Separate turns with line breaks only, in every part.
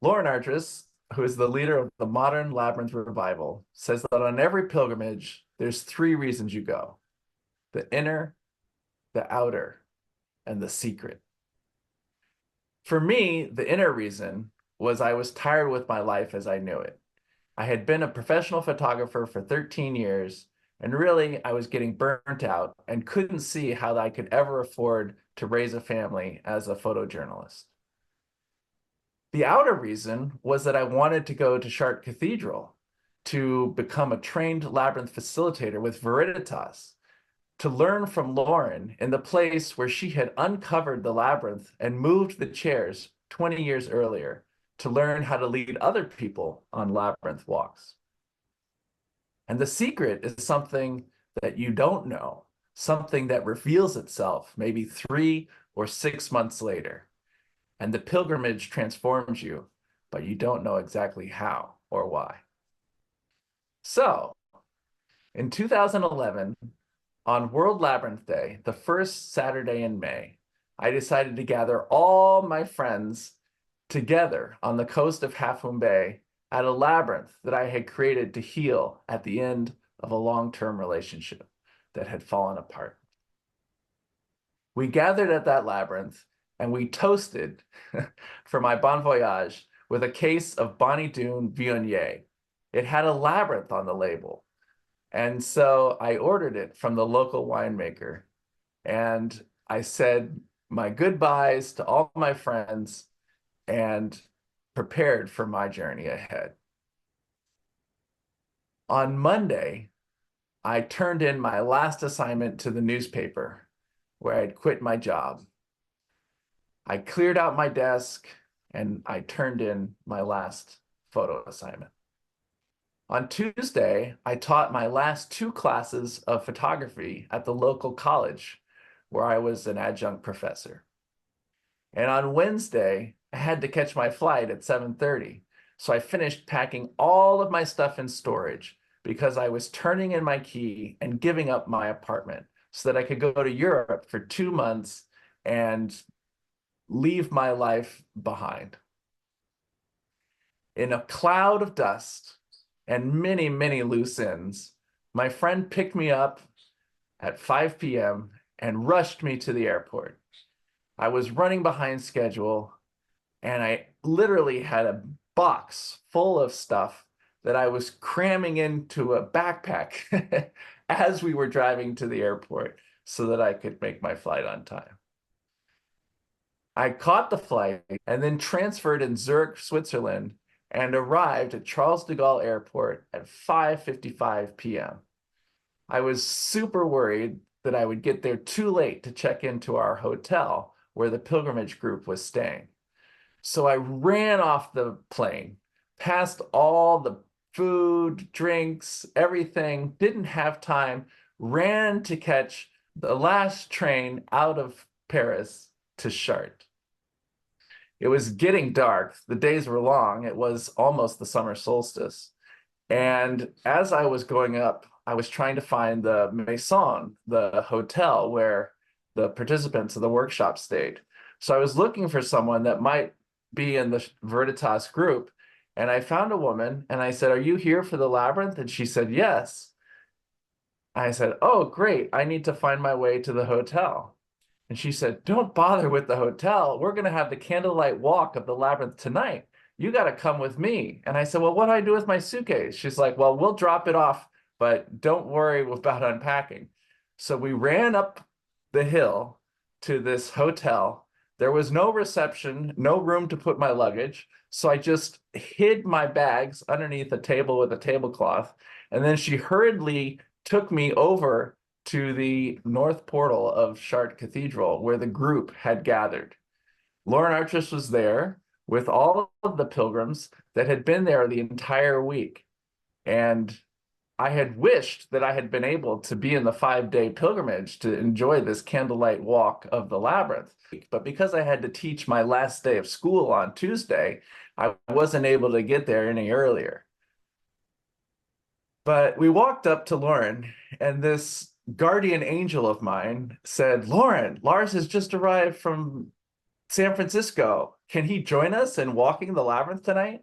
Lauren Chartres, who is the leader of the modern Labyrinth revival, says that on every pilgrimage, there's three reasons you go: the inner, the outer, and the secret. For me, the inner reason was I was tired with my life as I knew it. I had been a professional photographer for 13 years, and really I was getting burnt out and couldn't see how I could ever afford to raise a family as a photojournalist. The outer reason was that I wanted to go to Chartres Cathedral to become a trained labyrinth facilitator with Veritas, to learn from Lauren in the place where she had uncovered the labyrinth and moved the chairs 20 years earlier, to learn how to lead other people on labyrinth walks. And the secret is something that you don't know, something that reveals itself maybe 3 or 6 months later. And the pilgrimage transforms you, but you don't know exactly how or why. So, in 2011, on World Labyrinth Day, the first Saturday in May, I decided to gather all my friends together on the coast of Half Moon Bay at a labyrinth that I had created to heal at the end of a long-term relationship that had fallen apart. We gathered at that labyrinth and we toasted for my bon voyage with a case of Bonnie Doon Viognier. It had a labyrinth on the label. And so I ordered it from the local winemaker. And I said my goodbyes to all my friends and prepared for my journey ahead. On Monday, I turned in my last assignment to the newspaper where I'd quit my job. I cleared out my desk and I turned in my last photo assignment. On Tuesday, I taught my last 2 classes of photography at the local college where I was an adjunct professor. And on Wednesday, I had to catch my flight at 7:30. So I finished packing all of my stuff in storage because I was turning in my key and giving up my apartment so that I could go to Europe for 2 months and leave my life behind. In a cloud of dust and many, many loose ends, my friend picked me up at 5 p.m. and rushed me to the airport. I was running behind schedule and I literally had a box full of stuff that I was cramming into a backpack as we were driving to the airport so that I could make my flight on time. I caught the flight and then transferred in Zurich, Switzerland, and arrived at Charles de Gaulle Airport at 5:55 p.m. I was super worried that I would get there too late to check into our hotel where the pilgrimage group was staying. So I ran off the plane, past all the food, drinks, everything, didn't have time, ran to catch the last train out of Paris to Chartres. It was getting dark. The days were long. It was almost the summer solstice. And as I was going up, I was trying to find the Maison, the hotel where the participants of the workshop stayed. So I was looking for someone that might be in the Veritas group. And I found a woman and I said, "Are you here for the labyrinth?" And she said, "Yes." I said, "Oh, great. I need to find my way to the hotel." And she said, "Don't bother with the hotel. We're going to have the candlelight walk of the labyrinth tonight. You got to come with me." And I said, "Well, what do I do with my suitcase?" She's like, "Well, we'll drop it off, but don't worry about unpacking." So we ran up the hill to this hotel. There was no reception, no room to put my luggage. So I just hid my bags underneath a table with a tablecloth. And then she hurriedly took me over to the north portal of Chartres Cathedral, where the group had gathered. Lauren Archis was there with all of the pilgrims that had been there the entire week. And I had wished that I had been able to be in the 5-day pilgrimage to enjoy this candlelight walk of the labyrinth. But because I had to teach my last day of school on Tuesday, I wasn't able to get there any earlier. But we walked up to Lauren, and this guardian angel of mine said, "Lauren, Lars has just arrived from San Francisco, can he join us in walking the labyrinth tonight?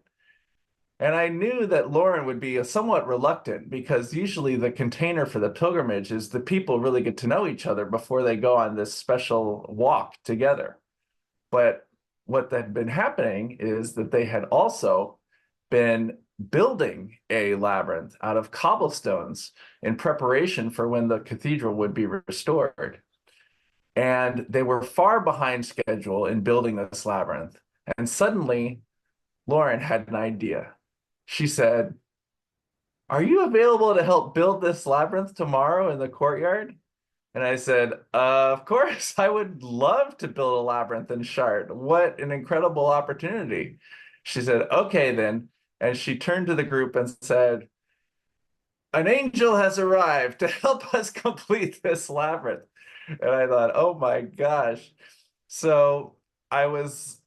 And I knew that Lauren would be somewhat reluctant because usually the container for the pilgrimage is the people really get to know each other before they go on this special walk together. But what had been happening is that they had also been building a labyrinth out of cobblestones in preparation for when the cathedral would be restored. And they were far behind schedule in building this labyrinth. And suddenly, Lauren had an idea. She said, "Are you available to help build this labyrinth tomorrow in the courtyard?" And I said, "Of course, I would love to build a labyrinth in Chartres. What an incredible opportunity." She said, "Okay, then." And she turned to the group and said, "An angel has arrived to help us complete this labyrinth." And I thought, oh my gosh. So I was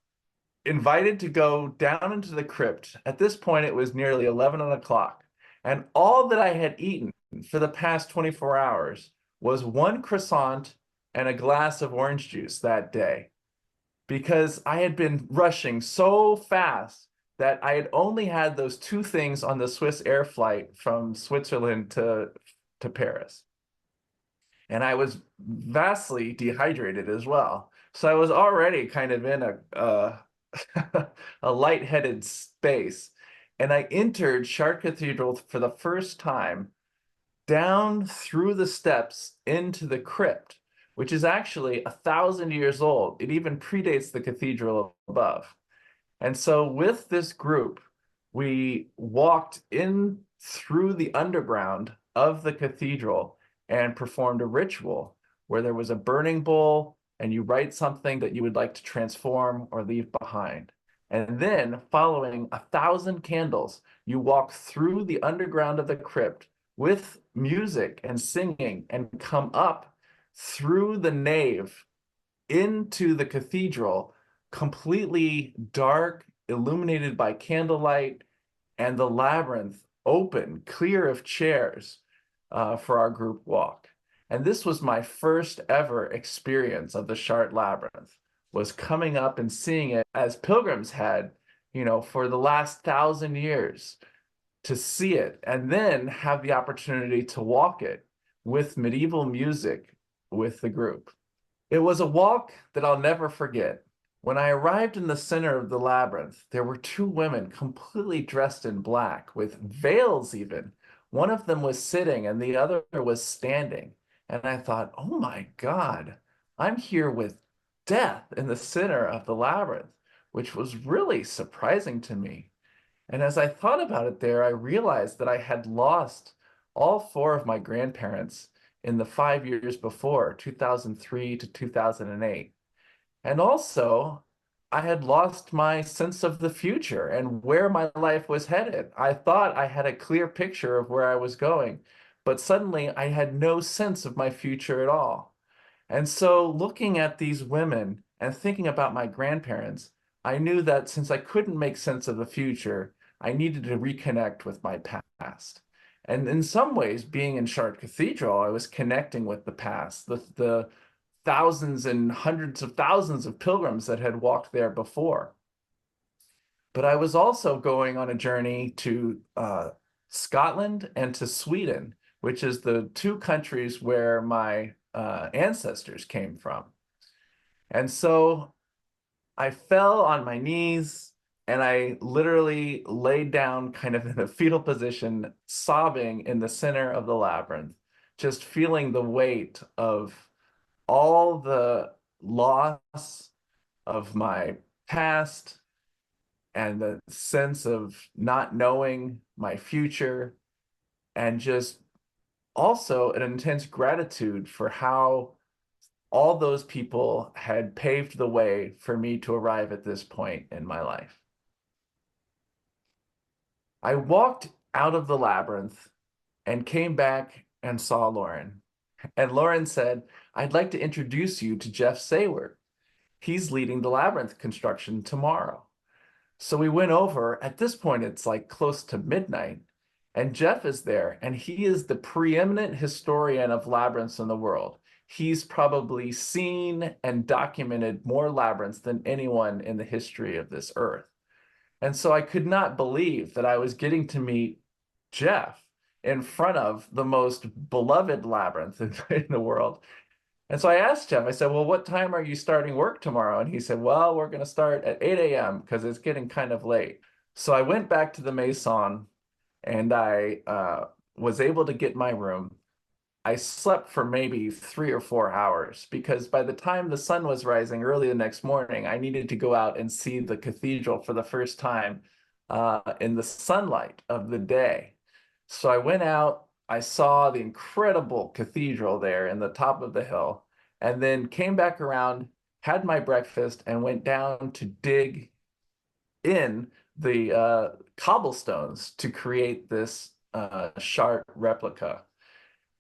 invited to go down into the crypt. At this point, it was nearly 11 o'clock. And all that I had eaten for the past 24 hours was one croissant and a glass of orange juice that day, because I had been rushing so fast that I had only had those two things on the Swiss air flight from Switzerland to Paris. And I was vastly dehydrated as well. So I was already kind of in a lightheaded space. And I entered Chartres Cathedral for the first time down through the steps into the crypt, which is actually 1,000 years old. It even predates the cathedral above. And so with this group, we walked in through the underground of the cathedral and performed a ritual where there was a burning bowl and you write something that you would like to transform or leave behind. And then, following 1,000 candles, you walk through the underground of the crypt with music and singing and come up through the nave into the cathedral, completely dark, illuminated by candlelight, and the labyrinth open, clear of chairs for our group walk. And this was my first ever experience of the Chartres Labyrinth, was coming up and seeing it as pilgrims had, for the last 1,000 years, to see it and then have the opportunity to walk it with medieval music with the group. It was a walk that I'll never forget. When I arrived in the center of the labyrinth, there were two women completely dressed in black, with veils even. One of them was sitting and the other was standing. And I thought, oh my God, I'm here with death in the center of the labyrinth, which was really surprising to me. And as I thought about it there, I realized that I had lost all four of my grandparents in the 5 years before, 2003 to 2008. And also, I had lost my sense of the future and where my life was headed. I thought I had a clear picture of where I was going, but suddenly I had no sense of my future at all. And so, looking at these women and thinking about my grandparents, I knew that since I couldn't make sense of the future, I needed to reconnect with my past. And in some ways, being in Chartres Cathedral, I was connecting with the past, the thousands and hundreds of thousands of pilgrims that had walked there before. But I was also going on a journey to Scotland and to Sweden, which is the two countries where my ancestors came from. And so I fell on my knees and I literally laid down kind of in a fetal position, sobbing in the center of the labyrinth, just feeling the weight of all the loss of my past and the sense of not knowing my future, and just also an intense gratitude for how all those people had paved the way for me to arrive at this point in my life. I walked out of the labyrinth and came back and saw Lauren. And Lauren said, "I'd like to introduce you to Jeff Sayward. He's leading the labyrinth construction tomorrow." So we went over. At this point, it's like close to midnight. And Jeff is there, and he is the preeminent historian of labyrinths in the world. he's probably seen and documented more labyrinths than anyone in the history of this earth. And so I could not believe that I was getting to meet Jeff in front of the most beloved labyrinth in the world. And so I asked Jeff, I said, well, what time are you starting work tomorrow? And he said, well, we're going to start at 8 a.m. because it's getting kind of late. So I went back to the Maison and I was able to get my room. I slept for maybe 3 or 4 hours because by the time the sun was rising early the next morning, I needed to go out and see the cathedral for the first time in the sunlight of the day. So I went out, I saw the incredible cathedral there in the top of the hill, and then came back around, had my breakfast, and went down to dig in the cobblestones to create this Chartres replica.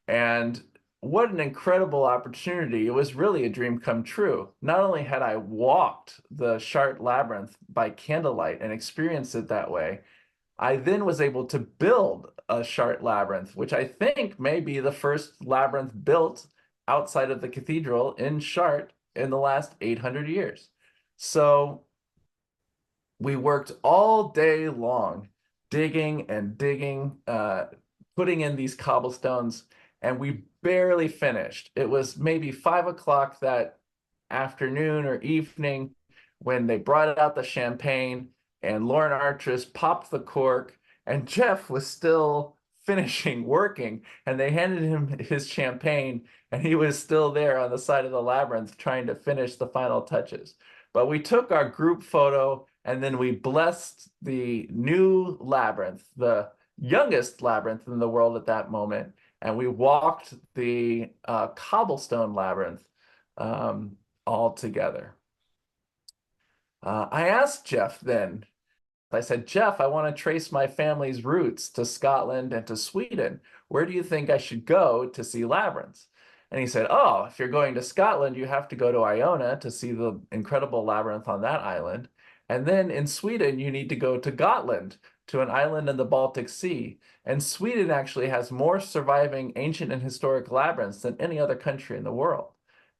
And what an incredible opportunity. It was really a dream come true. Not only had I walked the Chartres labyrinth by candlelight and experienced it that way, I then was able to build a Chartres labyrinth, which I think may be the first labyrinth built outside of the cathedral in Chartres in the last 800 years. So we worked all day long digging and digging, putting in these cobblestones, and we barely finished. It was maybe 5 o'clock that afternoon or evening when they brought out the champagne and Lauren Artris popped the cork, and Jeff was still finishing working, and they handed him his champagne, and he was still there on the side of the labyrinth trying to finish the final touches. But we took our group photo, and then we blessed the new labyrinth, the youngest labyrinth in the world at that moment, and we walked the cobblestone labyrinth all together. I asked Jeff then, I said, Jeff, I want to trace my family's roots to Scotland and to Sweden. Where do you think I should go to see labyrinths? And he said, oh, if you're going to Scotland, you have to go to Iona to see the incredible labyrinth on that island. And then in Sweden, you need to go to Gotland, to an island in the Baltic Sea. And Sweden actually has more surviving ancient and historic labyrinths than any other country in the world.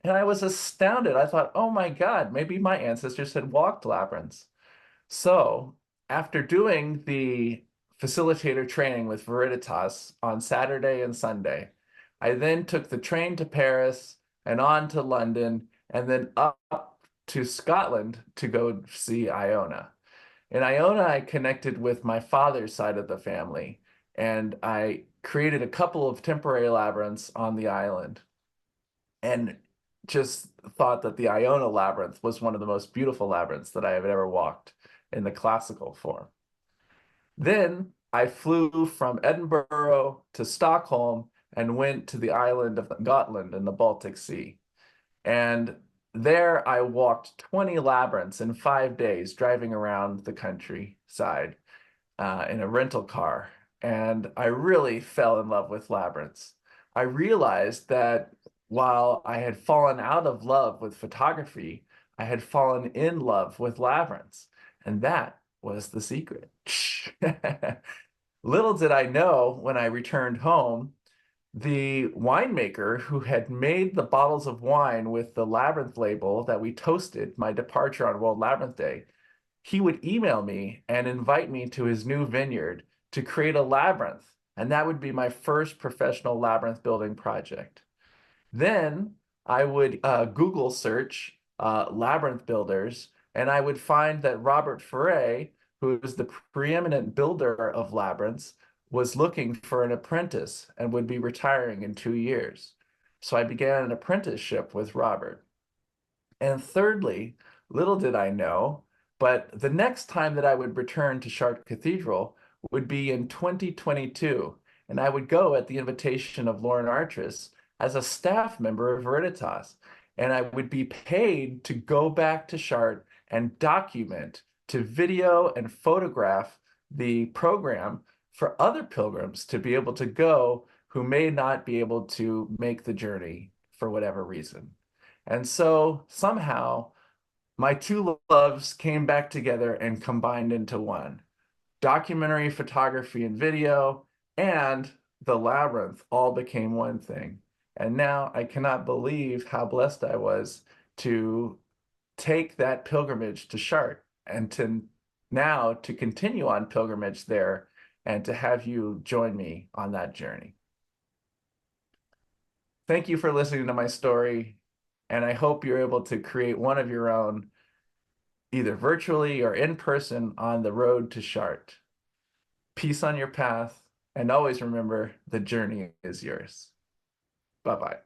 And I was astounded. I thought, oh my God, maybe my ancestors had walked labyrinths. So after doing the facilitator training with Veritas on Saturday and Sunday, I then took the train to Paris and on to London and then up to Scotland to go see Iona. In Iona, I connected with my father's side of the family, and I created a couple of temporary labyrinths on the island and just thought that the Iona labyrinth was one of the most beautiful labyrinths that I have ever walked in the classical form. Then I flew from Edinburgh to Stockholm and went to the island of Gotland in the Baltic Sea. And there I walked 20 labyrinths in 5 days, driving around the countryside in a rental car. And I really fell in love with labyrinths. I realized that while I had fallen out of love with photography, I had fallen in love with labyrinths. And that was the secret. Little did I know when I returned home, the winemaker who had made the bottles of wine with the Labyrinth label that we toasted my departure on World Labyrinth Day, he would email me and invite me to his new vineyard to create a labyrinth. And that would be my first professional labyrinth building project. Then I would Google search labyrinth builders, and I would find that Robert Ferret, who is the preeminent builder of labyrinths, was looking for an apprentice and would be retiring in 2 years. So I began an apprenticeship with Robert. And thirdly, little did I know, but the next time that I would return to Chartres Cathedral would be in 2022, and I would go at the invitation of Lauren Artris as a staff member of Veritas, and I would be paid to go back to Chartres and document, to video and photograph the program for other pilgrims to be able to go who may not be able to make the journey for whatever reason. And so somehow my two loves came back together and combined into one. Documentary photography and video and the labyrinth all became one thing. And now I cannot believe how blessed I was to take that pilgrimage to Chartres and to now to continue on pilgrimage there and to have you join me on that journey. Thank you for listening to my story, and I hope you're able to create one of your own, either virtually or in person, on the road to Chartres. Peace on your path, and always remember the journey is yours. Bye-bye.